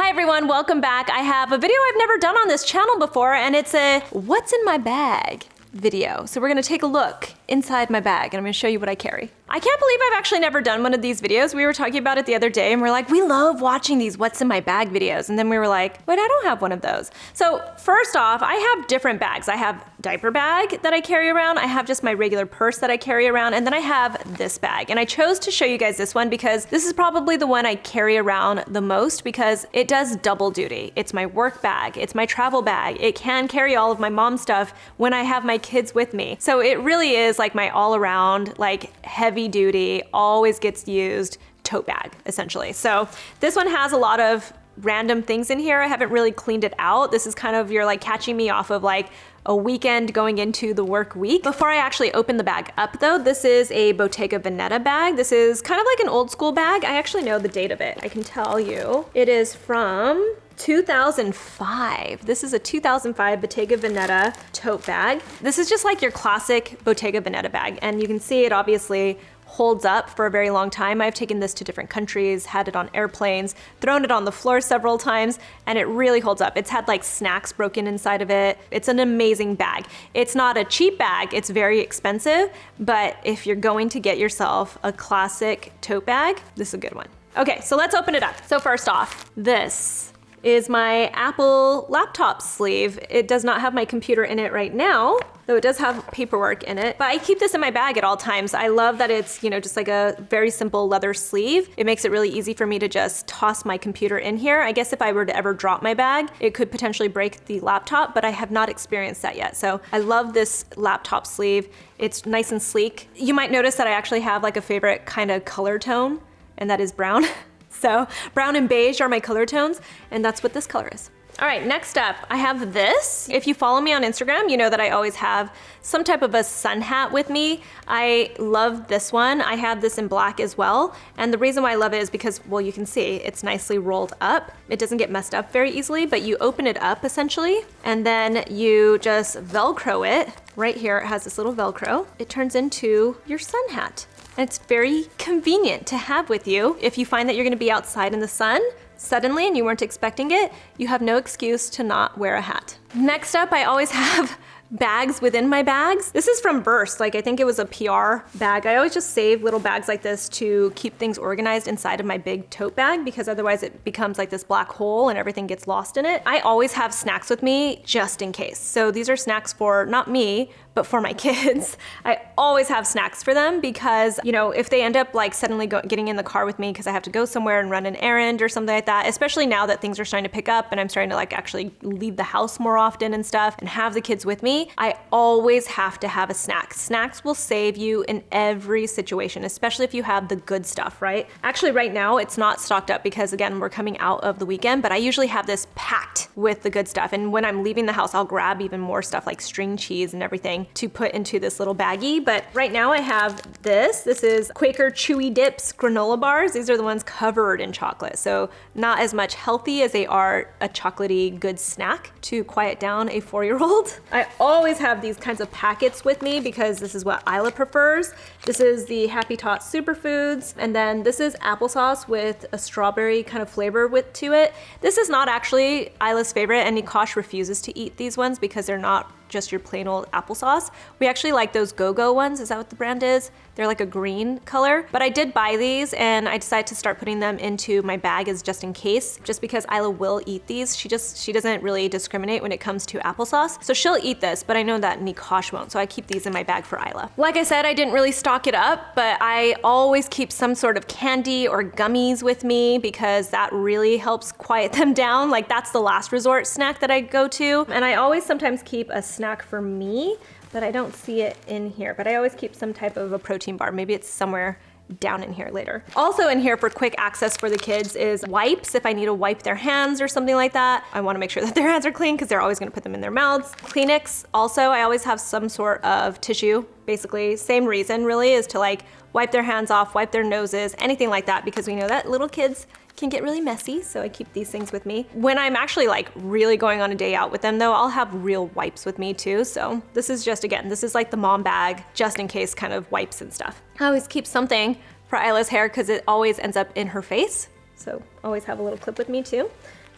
Hi everyone, welcome back. I have a video I've never done on this channel before, and it's a what's in my bag video. So we're gonna take a look inside my bag and I'm gonna show you what I carry. I can't believe I've actually never done one of these videos. We were talking about it the other day and we're like, we love watching these what's in my bag videos. And then we were like, wait, I don't have one of those. So first off, I have different bags. I have diaper bag that I carry around. I have just my regular purse that I carry around. And then I have this bag. And I chose to show you guys this one because this is probably the one I carry around the most because it does double duty. It's my work bag. It's my travel bag. It can carry all of my mom stuff when I have my kids with me. So it really is like my all around, like heavy duty, always gets used tote bag, essentially. So this one has a lot of random things in here. I haven't really cleaned it out. This is kind of, you're like catching me off of like a weekend going into the work week. Before I actually open the bag up though, this is a Bottega Veneta bag. This is kind of like an old school bag. I actually know the date of it. I can tell you. It is from 2005. This is a 2005 Bottega Veneta tote bag. This is just like your classic Bottega Veneta bag. And you can see it obviously holds up for a very long time. I've taken this to different countries, had it on airplanes, thrown it on the floor several times, and it really holds up. It's had like snacks broken inside of it. It's an amazing bag. It's not a cheap bag, it's very expensive, but if you're going to get yourself a classic tote bag, this is a good one. Okay, so let's open it up. So first off, this is my Apple laptop sleeve. It does not have my computer in it right now, though it does have paperwork in it. But I keep this in my bag at all times. I love that it's, you know, just like a very simple leather sleeve. It makes it really easy for me to just toss my computer in here. I guess if I were to ever drop my bag, it could potentially break the laptop, but I have not experienced that yet. So I love this laptop sleeve. It's nice and sleek. You might notice that I actually have like a favorite kind of color tone, and that is brown. So brown and beige are my color tones, and that's what this color is. All right, next up, I have this. If you follow me on Instagram, you know that I always have some type of a sun hat with me. I love this one. I have this in black as well. And the reason why I love it is because, well, you can see it's nicely rolled up. It doesn't get messed up very easily, but you open it up essentially, and then you just Velcro it. Right here, it has this little Velcro. It turns into your sun hat. And it's very convenient to have with you. If you find that you're gonna be outside in the sun suddenly and you weren't expecting it, you have no excuse to not wear a hat. Next up, I always have bags within my bags. This is from Burst, like I think it was a PR bag. I always just save little bags like this to keep things organized inside of my big tote bag because otherwise it becomes like this black hole and everything gets lost in it. I always have snacks with me just in case. So these are snacks for not me, but for my kids. I always have snacks for them because, you know, if they end up like suddenly getting in the car with me because I have to go somewhere and run an errand or something like that, especially now that things are starting to pick up and I'm starting to like actually leave the house more often and stuff and have the kids with me, I always have to have a snack. Snacks will save you in every situation, especially if you have the good stuff, right? Actually, right now it's not stocked up because again, we're coming out of the weekend, but I usually have this packed with the good stuff. And when I'm leaving the house, I'll grab even more stuff like string cheese and everything to put into this little baggie. But right now I have this. This is Quaker Chewy Dips granola bars. These are the ones covered in chocolate. So not as much healthy as they are a chocolatey good snack to quiet down a 4-year-old. I always have these kinds of packets with me because this is what Isla prefers. This is the HappyTot Superfoods, and then this is applesauce with a strawberry kind of flavor to it. This is not actually Isla's favorite, and Nikosh refuses to eat these ones because they're not just your plain old applesauce. We actually like those Go-Go ones. Is that what the brand is? They're like a green color. But I did buy these and I decided to start putting them into my bag as just in case, just because Isla will eat these. She doesn't really discriminate when it comes to applesauce. So she'll eat this, but I know that Nikosh won't. So I keep these in my bag for Isla. Like I said, I didn't really stock it up, but I always keep some sort of candy or gummies with me because that really helps quiet them down. Like that's the last resort snack that I go to. And I always sometimes keep a snack for me, but I don't see it in here. But I always keep some type of a protein bar. Maybe it's somewhere down in here later. Also in here for quick access for the kids is wipes if I need to wipe their hands or something like that. I wanna make sure that their hands are clean because they're always gonna put them in their mouths. Kleenex also, I always have some sort of tissue. Basically, same reason really, is to like wipe their hands off, wipe their noses, anything like that, because we know that little kids can get really messy, so I keep these things with me. When I'm actually like really going on a day out with them though, I'll have real wipes with me too. So this is just, again, this is like the mom bag, just in case kind of wipes and stuff. I always keep something for Isla's hair because it always ends up in her face. So always have a little clip with me too.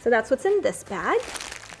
So that's what's in this bag.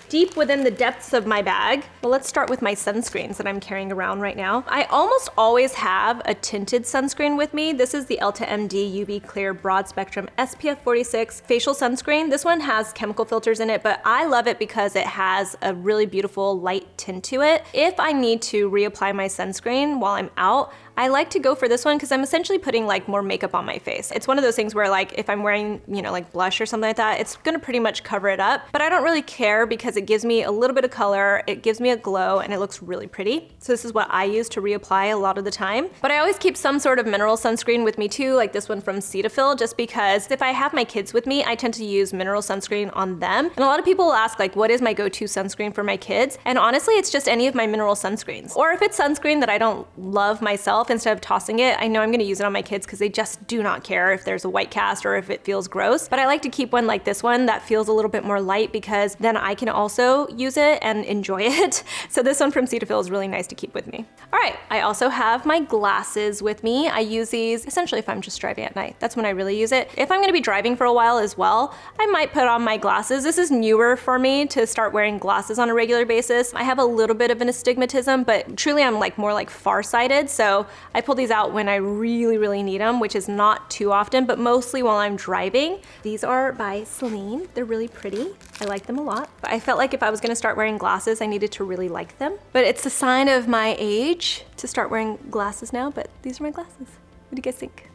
Deep within the depths of my bag, well, let's start with my sunscreens that I'm carrying around right now. I almost always have a tinted sunscreen with me. This is the EltaMD UV Clear Broad Spectrum SPF 46 facial sunscreen. This one has chemical filters in it, but I love it because it has a really beautiful light tint to it. If I need to reapply my sunscreen while I'm out, I like to go for this one because I'm essentially putting like more makeup on my face. It's one of those things where like if I'm wearing, you know, like blush or something like that, it's gonna pretty much cover it up, but I don't really care because it gives me a little bit of color, it gives me a glow, and it looks really pretty. So this is what I use to reapply a lot of the time. But I always keep some sort of mineral sunscreen with me too, like this one from Cetaphil, just because if I have my kids with me, I tend to use mineral sunscreen on them. And a lot of people will ask like, what is my go-to sunscreen for my kids? And honestly, it's just any of my mineral sunscreens. Or if it's sunscreen that I don't love myself, instead of tossing it, I know I'm gonna use it on my kids because they just do not care if there's a white cast or if it feels gross. But I like to keep one like this one that feels a little bit more light because then I can also use it and enjoy it. So this one from Cetaphil is really nice to keep with me. All right, I also have my glasses with me. I use these essentially if I'm just driving at night. That's when I really use it. If I'm gonna be driving for a while as well, I might put on my glasses. This is newer for me to start wearing glasses on a regular basis. I have a little bit of an astigmatism, but truly I'm like more like farsighted. So I pull these out when I really, really need them, which is not too often, but mostly while I'm driving. These are by Celine. They're really pretty. I like them a lot. But I felt like if I was gonna start wearing glasses, I needed to really like them. But it's a sign of my age to start wearing glasses now, but these are my glasses. What do you guys think?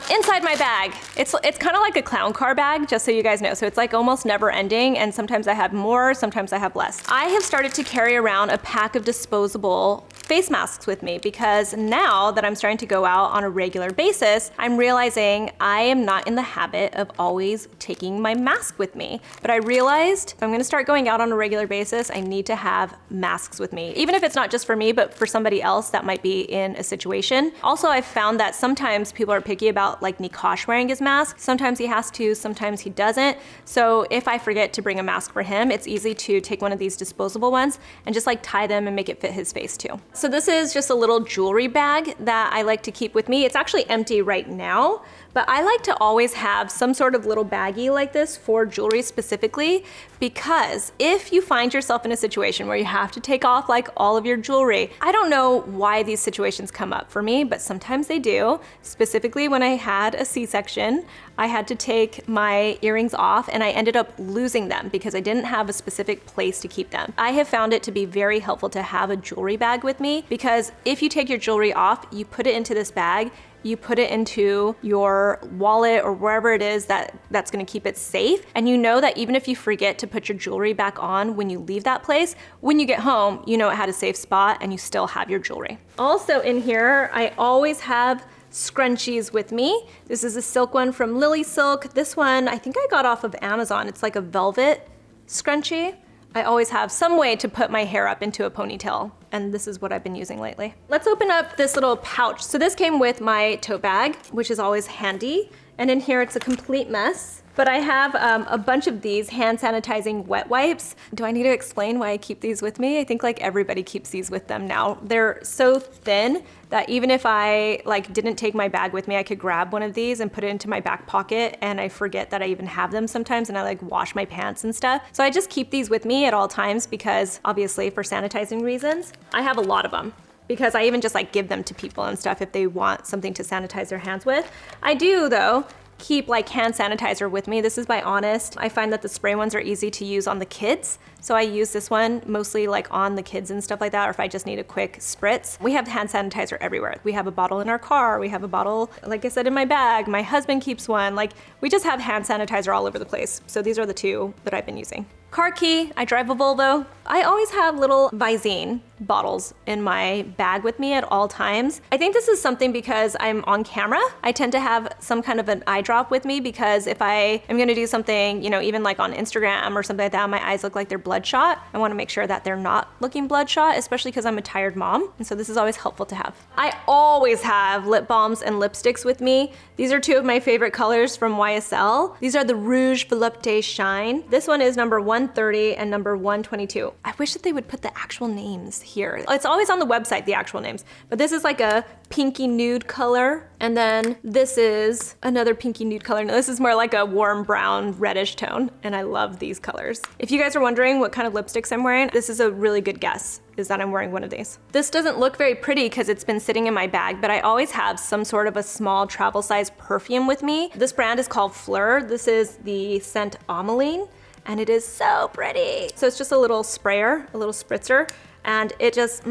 Inside my bag, it's kind of like a clown car bag, just so you guys know. So it's like almost never ending, and sometimes I have more, sometimes I have less. I have started to carry around a pack of disposable face masks with me because now that I'm starting to go out on a regular basis, I'm realizing I am not in the habit of always taking my mask with me. But I realized if I'm gonna start going out on a regular basis, I need to have masks with me. Even if it's not just for me, but for somebody else that might be in a situation. Also, I've found that sometimes people are picky about like Nikosh wearing his mask. Sometimes he has to, sometimes he doesn't. So if I forget to bring a mask for him, it's easy to take one of these disposable ones and just like tie them and make it fit his face too. So this is just a little jewelry bag that I like to keep with me. It's actually empty right now, but I like to always have some sort of little baggie like this for jewelry specifically, because if you find yourself in a situation where you have to take off like all of your jewelry, I don't know why these situations come up for me, but sometimes they do. Specifically when I had a C-section, I had to take my earrings off and I ended up losing them because I didn't have a specific place to keep them. I have found it to be very helpful to have a jewelry bag with me, because if you take your jewelry off, you put it into this bag, you put it into your wallet or wherever it is that's gonna keep it safe. And you know that even if you forget to put your jewelry back on when you leave that place, when you get home, you know it had a safe spot and you still have your jewelry. Also in here, I always have scrunchies with me. This is a silk one from Lily Silk. This one, I think I got off of Amazon. It's like a velvet scrunchie. I always have some way to put my hair up into a ponytail, and this is what I've been using lately. Let's open up this little pouch. So this came with my tote bag, which is always handy. And in here, it's a complete mess. But I have a bunch of these hand sanitizing wet wipes. Do I need to explain why I keep these with me? I think like everybody keeps these with them now. They're so thin that even if I like didn't take my bag with me, I could grab one of these and put it into my back pocket, and I forget that I even have them sometimes, and I like wash my pants and stuff. So I just keep these with me at all times because obviously for sanitizing reasons. I have a lot of them, because I even just like give them to people and stuff if they want something to sanitize their hands with. I do though keep like hand sanitizer with me. This is by Honest. I find that the spray ones are easy to use on the kids. So I use this one mostly like on the kids and stuff like that, or if I just need a quick spritz. We have hand sanitizer everywhere. We have a bottle in our car. We have a bottle, like I said, in my bag. My husband keeps one. Like we just have hand sanitizer all over the place. So these are the two that I've been using. Car key, I drive a Volvo. I always have little Visine bottles in my bag with me at all times. I think this is something because I'm on camera. I tend to have some kind of an eye drop with me, because if I am gonna do something, you know, even like on Instagram or something like that, my eyes look like they're bloodshot. I wanna make sure that they're not looking bloodshot, especially because I'm a tired mom. And so this is always helpful to have. I always have lip balms and lipsticks with me. These are two of my favorite colors from YSL. These are the Rouge Volupté Shine. This one is number 130 and number 122. I wish that they would put the actual names here. It's always on the website, the actual names, but this is like a pinky nude color. And then this is another pinky nude color. Now this is more like a warm brown reddish tone, and I love these colors. If you guys are wondering what kind of lipsticks I'm wearing, this is a really good guess, is that I'm wearing one of these. This doesn't look very pretty because it's been sitting in my bag, but I always have some sort of a small travel size perfume with me. This brand is called Phlur. This is the scent Améline, and it is so pretty. So it's just a little sprayer, a little spritzer, and it just,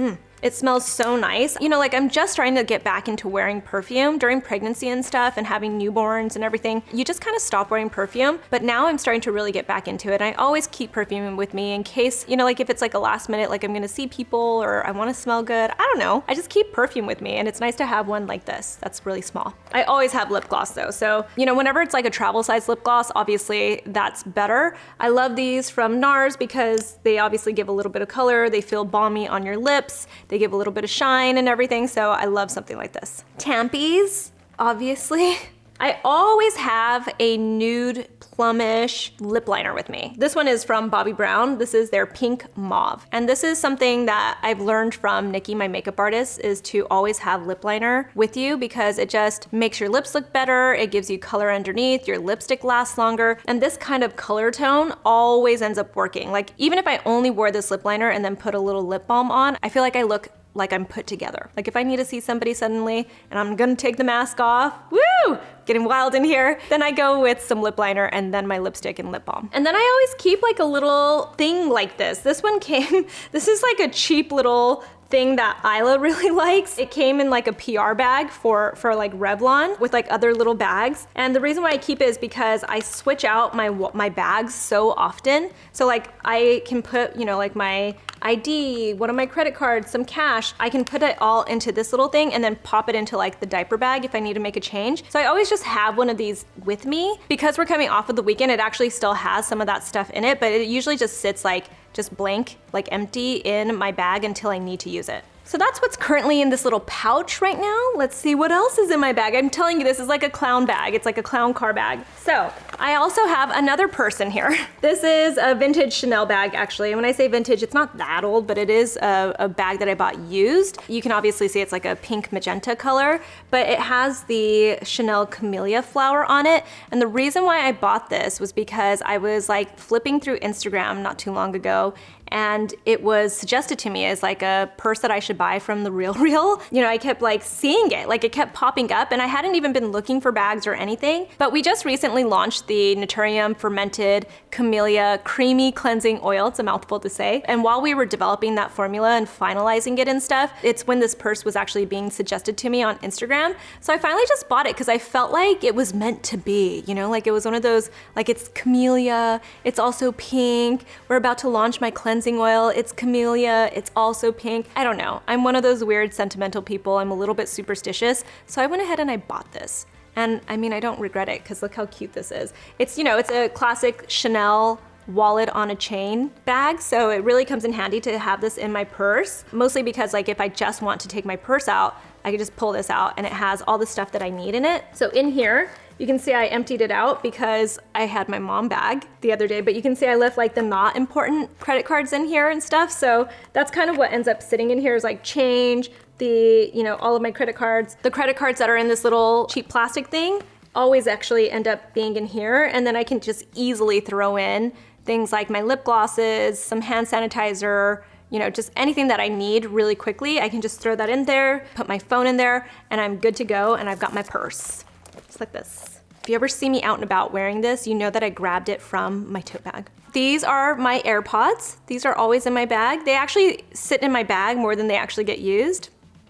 it smells so nice. You know, like I'm just trying to get back into wearing perfume during pregnancy and stuff and having newborns and everything. You just kind of stop wearing perfume, but now I'm starting to really get back into it. I always keep perfume with me in case, you know, like if it's like a last minute, like I'm gonna see people or I wanna smell good. I don't know. I just keep perfume with me, and it's nice to have one like this that's really small. I always have lip gloss though. So, you know, whenever it's like a travel size lip gloss, obviously that's better. I love these from NARS because they obviously give a little bit of color. They feel balmy on your lips. They give a little bit of shine and everything, so I love something like this. Tampons, obviously. I always have a nude plumish lip liner with me. This one is from Bobbi Brown. This is their pink mauve. And this is something that I've learned from Nikki, my makeup artist, is to always have lip liner with you because it just makes your lips look better. It gives you color underneath, your lipstick lasts longer. And this kind of color tone always ends up working. Like even if I only wore this lip liner and then put a little lip balm on, I feel like I look like I'm put together. Like if I need to see somebody suddenly and I'm gonna take the mask off, woo, getting wild in here, then I go with some lip liner and then my lipstick and lip balm. And then I always keep like a little thing like this. This one came, this is like a cheap little thing that Isla really likes. It came in like a PR bag for like Revlon with like other little bags. And the reason why I keep it is because I switch out my bags so often. So like I can put, you know, like my ID, one of my credit cards, some cash. I can put it all into this little thing and then pop it into like the diaper bag if I need to make a change. So I always just have one of these with me. Because we're coming off of the weekend, it actually still has some of that stuff in it, but it usually just sits like just blank, like empty in my bag until I need to use it. So that's what's currently in this little pouch right now. Let's see what else is in my bag. I'm telling you, this is like a clown bag. It's like a clown car bag. So I also have another purse in here. This is a vintage Chanel bag, actually. And when I say vintage, it's not that old, but it is a bag that I bought used. You can obviously see it's like a pink magenta color, but it has the Chanel camellia flower on it. And the reason why I bought this was because I was like flipping through Instagram not too long ago, and it was suggested to me as like a purse that I should buy from The RealReal. You know, I kept like seeing it, like it kept popping up, and I hadn't even been looking for bags or anything. But we just recently launched the Naturium Fermented Camellia Creamy Cleansing Oil. It's a mouthful to say. And while we were developing that formula and finalizing it and stuff, it's when this purse was actually being suggested to me on Instagram. So I finally just bought it because I felt like it was meant to be, you know, like it was one of those, like it's camellia, it's also pink. We're about to launch my cleansing oil, it's camellia, it's also pink. I don't know, I'm one of those weird sentimental people. I'm a little bit superstitious, so I went ahead and I bought this. And I mean, I don't regret it because look how cute this is. It's, you know, it's a classic Chanel wallet on a chain bag, so it really comes in handy to have this in my purse, mostly because like if I just want to take my purse out, I can just pull this out and it has all the stuff that I need in it. So in here, you can see I emptied it out because I had my mom bag the other day, but you can see I left like the not important credit cards in here and stuff. So that's kind of what ends up sitting in here is like change, the, you know, all of my credit cards. The credit cards that are in this little cheap plastic thing always actually end up being in here. And then I can just easily throw in things like my lip glosses, some hand sanitizer, you know, just anything that I need really quickly. I can just throw that in there, put my phone in there, and I'm good to go. And I've got my purse, just like this. If you ever see me out and about wearing this, you know that I grabbed it from my tote bag. These are my AirPods. These are always in my bag. They actually sit in my bag more than they actually get used.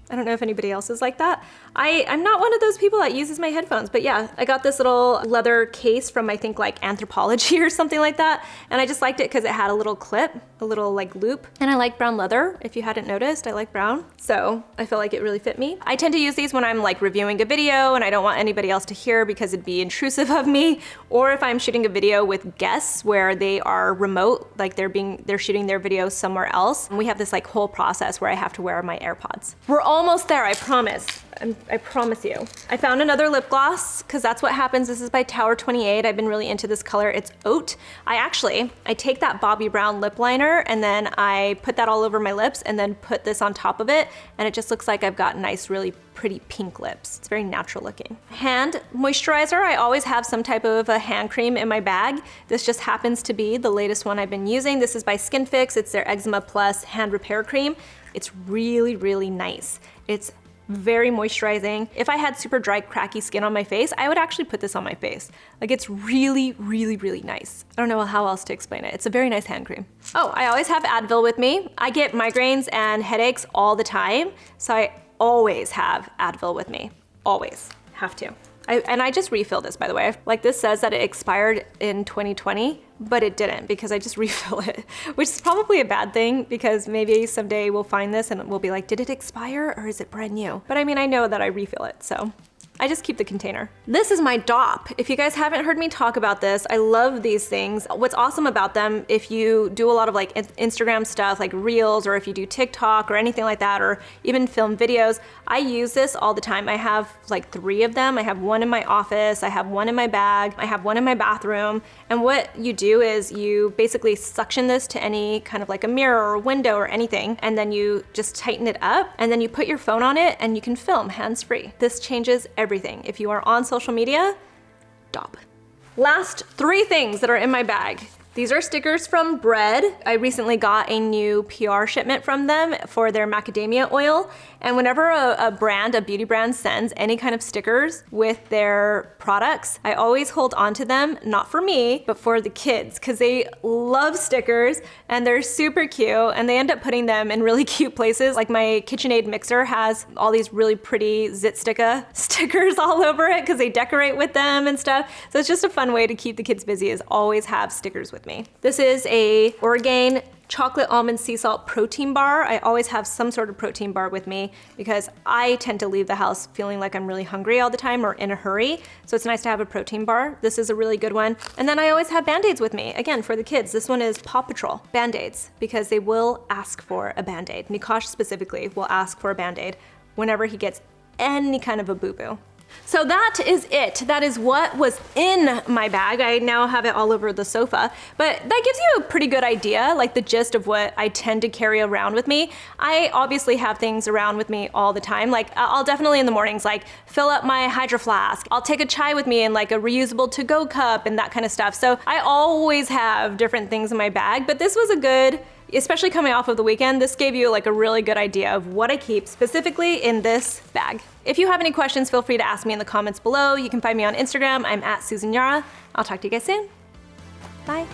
I don't know if anybody else is like that. I'm not one of those people that uses my headphones, but yeah, I got this little leather case from I think like Anthropology or something like that. And I just liked it because it had a little clip, a little like loop. And I like brown leather. If you hadn't noticed, I like brown. So I feel like it really fit me. I tend to use these when I'm like reviewing a video and I don't want anybody else to hear because it'd be intrusive of me. Or if I'm shooting a video with guests where they are remote, like they're shooting their video somewhere else. And we have this like whole process where I have to wear my AirPods. We're almost there, I promise. I promise you. I found another lip gloss, because that's what happens. This is by Tower 28. I've been really into this color. It's Oat. I take that Bobbi Brown lip liner, and then I put that all over my lips, and then put this on top of it, and it just looks like I've got nice, really pretty pink lips. It's very natural looking. Hand moisturizer. I always have some type of a hand cream in my bag. This just happens to be the latest one I've been using. This is by Skin Fix. It's their Eczema Plus Hand Repair Cream. It's really, really nice. It's very moisturizing. If I had super dry, cracky skin on my face, I would actually put this on my face. Like, it's really, really, really nice. I don't know how else to explain it. It's a very nice hand cream. Oh, I always have Advil with me. I get migraines and headaches all the time, so I always have Advil with me. Always. Have to. And I just refill this, by the way. Like, this says that it expired in 2020, but it didn't, because I just refill it, which is probably a bad thing, because maybe someday we'll find this and we'll be like, did it expire or is it brand new? But I mean, I know that I refill it, so I just keep the container. This is my DOP. If you guys haven't heard me talk about this, I love these things. What's awesome about them, if you do a lot of like Instagram stuff, like Reels, or if you do TikTok or anything like that, or even film videos, I use this all the time. I have like 3 of them. I have one in my office, I have one in my bag, I have one in my bathroom. And what you do is you basically suction this to any kind of like a mirror or window or anything, and then you just tighten it up, and then you put your phone on it and you can film hands-free. This changes everything. If you are on social media, DOP. Last 3 things that are in my bag. These are stickers from Bread. I recently got a new PR shipment from them for their macadamia oil. And whenever a beauty brand sends any kind of stickers with their products, I always hold on to them, not for me, but for the kids, because they love stickers and they're super cute, and they end up putting them in really cute places. Like my KitchenAid mixer has all these really pretty Zit Sticka stickers all over it because they decorate with them and stuff. So it's just a fun way to keep the kids busy, is always have stickers with me. This is a Orgain chocolate almond sea salt protein bar. I always have some sort of protein bar with me because I tend to leave the house feeling like I'm really hungry all the time or in a hurry. So it's nice to have a protein bar. This is a really good one. And then I always have Band-Aids with me. Again, for the kids, this one is Paw Patrol Band-Aids, because they will ask for a Band-Aid. Nikosh specifically will ask for a Band-Aid whenever he gets any kind of a boo-boo. So that is it. That is what was in my bag. I now have it all over the sofa, but that gives you a pretty good idea, like the gist of what I tend to carry around with me. I obviously have things around with me all the time. Like I'll definitely in the mornings, like fill up my Hydro Flask. I'll take a chai with me in like a reusable to-go cup and that kind of stuff. So I always have different things in my bag, but this was a good, especially coming off of the weekend, this gave you like a really good idea of what I keep specifically in this bag. If you have any questions, feel free to ask me in the comments below. You can find me on Instagram. I'm @SusanYara. I'll talk to you guys soon. Bye.